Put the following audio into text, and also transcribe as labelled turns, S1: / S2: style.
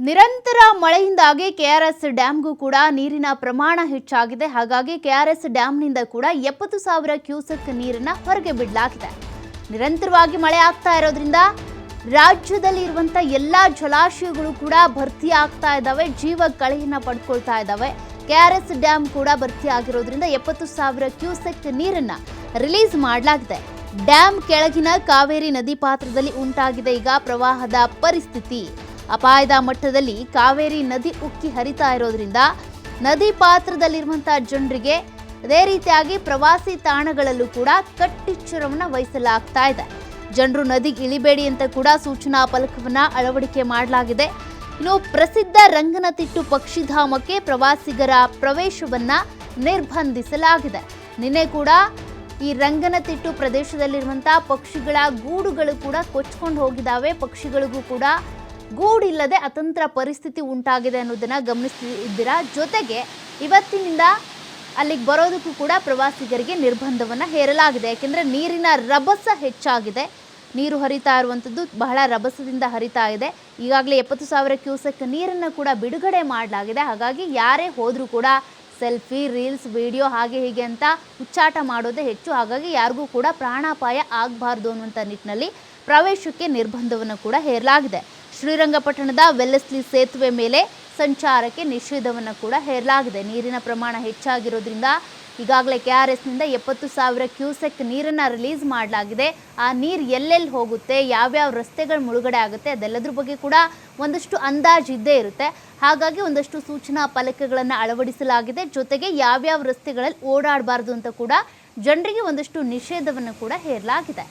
S1: ನಿರಂತರ ಮಳೆಯಿಂದಾಗಿ ಕೆಆರ್ಎಸ್ ಡ್ಯಾಂಗೂ ಕೂಡ ನೀರಿನ ಪ್ರಮಾಣ ಹೆಚ್ಚಾಗಿದೆ. ಹಾಗಾಗಿ ಕೆಆರ್ಎಸ್ ಡ್ಯಾಂನಿಂದ ಕೂಡ 70,000 ಕ್ಯೂಸೆಕ್ ನೀರನ್ನ ಹೊರಗೆ ಬಿಡಲಾಗಿದೆ. ನಿರಂತರವಾಗಿ ಮಳೆ ಆಗ್ತಾ ಇರೋದ್ರಿಂದ ರಾಜ್ಯದಲ್ಲಿ ಇರುವಂತ ಎಲ್ಲಾ ಜಲಾಶಯಗಳು ಕೂಡ ಭರ್ತಿ ಆಗ್ತಾ ಇದ್ದಾವೆ, ಜೀವ ಕಳೆಯನ್ನ ಪಡ್ಕೊಳ್ತಾ ಇದ್ದಾವೆ. ಕೆಆರ್ಎಸ್ ಡ್ಯಾಂ ಕೂಡ ಭರ್ತಿ ಆಗಿರೋದ್ರಿಂದ 70,000 ಕ್ಯೂಸೆಕ್ ನೀರನ್ನ ರಿಲೀಸ್ ಮಾಡಲಾಗಿದೆ. ಡ್ಯಾಂ ಕೆಳಗಿನ ಕಾವೇರಿ ನದಿ ಪಾತ್ರದಲ್ಲಿ ಉಂಟಾಗಿದೆ ಈಗ ಪ್ರವಾಹದ ಪರಿಸ್ಥಿತಿ. ಅಪಾಯದ ಮಟ್ಟದಲ್ಲಿ ಕಾವೇರಿ ನದಿ ಉಕ್ಕಿ ಹರಿತಾ ಇರೋದ್ರಿಂದ ನದಿ ಪಾತ್ರದಲ್ಲಿರುವಂತಹ ಜನರಿಗೆ ಅದೇ ರೀತಿಯಾಗಿ ಪ್ರವಾಸಿ ತಾಣಗಳಲ್ಲೂ ಕೂಡ ಕಟ್ಟೆಚ್ಚರವನ್ನ ವಹಿಸಲಾಗ್ತಾ ಇದೆ. ಜನರು ನದಿಗೆ ಇಳಿಬೇಡಿ ಅಂತ ಕೂಡ ಸೂಚನಾ ಫಲಕವನ್ನ ಅಳವಡಿಕೆ ಮಾಡಲಾಗಿದೆ. ಇನ್ನು ಪ್ರಸಿದ್ಧ ರಂಗನತಿಟ್ಟು ಪಕ್ಷಿಧಾಮಕ್ಕೆ ಪ್ರವಾಸಿಗರ ಪ್ರವೇಶವನ್ನ ನಿರ್ಬಂಧಿಸಲಾಗಿದೆ. ನಿನ್ನೆ ಕೂಡ ಈ ರಂಗನತಿಟ್ಟು ಪ್ರದೇಶದಲ್ಲಿರುವಂತಹ ಪಕ್ಷಿಗಳ ಗೂಡುಗಳು ಕೂಡ ಕೊಚ್ಕೊಂಡು ಹೋಗಿದ್ದಾವೆ. ಪಕ್ಷಿಗಳಿಗೂ ಕೂಡ ಗೂಡಿಲ್ಲದೆ ಅತಂತ್ರ ಪರಿಸ್ಥಿತಿ ಉಂಟಾಗಿದೆ ಅನ್ನೋದನ್ನ ಗಮನಿಸಿದ್ದೀರಾ. ಜೊತೆಗೆ ಇವತ್ತಿನಿಂದ ಅಲ್ಲಿಗೆ ಬರೋದಕ್ಕೂ ಕೂಡ ಪ್ರವಾಸಿಗರಿಗೆ ನಿರ್ಬಂಧವನ್ನು ಹೇರಲಾಗಿದೆ. ಯಾಕೆಂದರೆ ನೀರಿನ ರಭಸ ಹೆಚ್ಚಾಗಿದೆ. ನೀರು ಹರಿತಾ ಇರುವಂಥದ್ದು ಬಹಳ ರಭಸದಿಂದ ಹರಿತಾ ಇದೆ. ಈಗಾಗಲೇ 70,000 ಕ್ಯೂಸೆಕ್ ನೀರನ್ನು ಕೂಡ ಬಿಡುಗಡೆ ಮಾಡಲಾಗಿದೆ. ಹಾಗಾಗಿ ಯಾರೇ ಹೋದರೂ ಕೂಡ ಸೆಲ್ಫಿ, ರೀಲ್ಸ್, ವಿಡಿಯೋ ಹಾಗೆ ಹೀಗೆ ಅಂತ ಹುಚ್ಚಾಟ ಮಾಡೋದೇ ಹೆಚ್ಚು. ಹಾಗಾಗಿ ಯಾರಿಗೂ ಕೂಡ ಪ್ರಾಣಾಪಾಯ ಆಗಬಾರ್ದು ಅನ್ನುವಂಥ ನಿಟ್ಟಿನಲ್ಲಿ ಪ್ರವೇಶಕ್ಕೆ ನಿರ್ಬಂಧವನ್ನು ಕೂಡ ಹೇರಲಾಗಿದೆ. ಶ್ರೀರಂಗಪಟ್ಟಣದ ವೆಲ್ಲೆಸ್ಲಿ ಸೇತುವೆ ಮೇಲೆ ಸಂಚಾರಕ್ಕೆ ನಿಷೇಧವನ್ನು ಕೂಡ ಹೇರಲಾಗಿದೆ. ನೀರಿನ ಪ್ರಮಾಣ ಹೆಚ್ಚಾಗಿರೋದ್ರಿಂದ ಈಗಾಗಲೇ ಕೆಆರ್ಎಸ್ನಿಂದ 70,000 ಕ್ಯೂಸೆಕ್ ನೀರನ್ನು ರಿಲೀಸ್ ಮಾಡಲಾಗಿದೆ. ಆ ನೀರು ಎಲ್ಲೆಲ್ಲಿ ಹೋಗುತ್ತೆ, ಯಾವ್ಯಾವ ರಸ್ತೆಗಳು ಮುಳುಗಡೆ ಆಗುತ್ತೆ, ಅದೆಲ್ಲದ್ರ ಬಗ್ಗೆ ಕೂಡ ಒಂದಷ್ಟು ಅಂದಾಜು ಇದ್ದೇ ಇರುತ್ತೆ. ಹಾಗಾಗಿ ಒಂದಷ್ಟು ಸೂಚನಾ ಫಲಕಗಳನ್ನು ಅಳವಡಿಸಲಾಗಿದೆ. ಜೊತೆಗೆ ಯಾವ್ಯಾವ ರಸ್ತೆಗಳಲ್ಲಿ ಓಡಾಡಬಾರ್ದು ಅಂತ ಕೂಡ ಜನರಿಗೆ ಒಂದಷ್ಟು ನಿಷೇಧವನ್ನು ಕೂಡ ಹೇರಲಾಗಿದೆ.